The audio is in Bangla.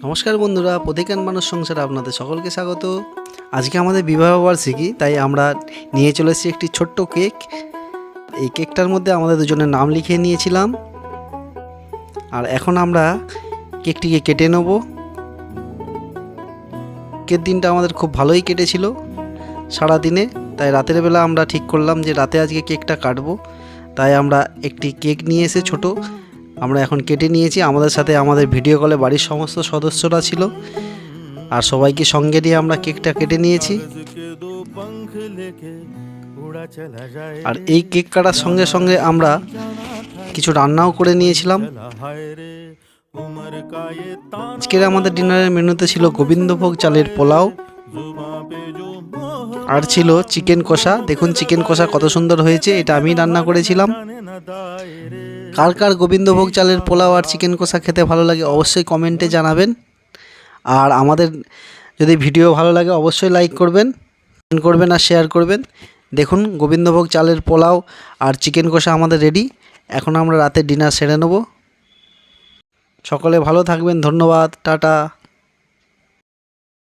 নমস্কার বন্ধুরা, প্রতিকান মানুষ সংসারে আপনাদের সকলকে স্বাগত। আজকে আমাদের বিবাহবার্ষিকী, তাই আমরা নিয়ে চলে এসেছি একটি ছোট্ট কেক। এই কেকটার মধ্যে আমাদের দুজনের নাম লিখিয়ে নিয়েছিলাম, আর এখন আমরা কেকটিকে কেটে নেব। কেক দিনটা আমাদের খুব ভালোই কেটেছিল সারা দিনে, তাই রাতের বেলা আমরা ঠিক করলাম যে রাতে আজকে কেকটা কাটবো। তাই আমরা একটি কেক নিয়ে এসে ছোট আমরা এখন কেটে নিয়েছি। আমাদের সাথে আমাদের ভিডিও কলে বাড়ির সমস্ত সদস্যরা ছিল, আর সবাইকে সঙ্গে নিয়ে আমরা কেকটা কেটে নিয়েছি। আর এই কেক কাটার সঙ্গে সঙ্গে আমরা কিছু রান্নাও করে নিয়েছিলাম। আজকের আমাদের ডিনারের মেনুতে ছিল গোবিন্দভোগ চালের পোলাও, আর ছিল চিকেন কষা। দেখুন চিকেন কষা কত সুন্দর হয়েছে, এটা আমি রান্না করেছিলাম। কার কার গোবিন্দভোগ চালের পোলাও আর চিকেন কষা খেতে ভালো লাগে অবশ্যই কমেন্টে জানাবেন। আর আমাদের যদি ভিডিও ভালো লাগে অবশ্যই লাইক করবেন আর শেয়ার করবেন। দেখুন গোবিন্দভোগ চালের পোলাও আর চিকেন কষা আমাদের রেডি। এখন আমরা রাতে ডিনার সেরে নেব। সকলে ভালো থাকবেন, ধন্যবাদ, টাটা।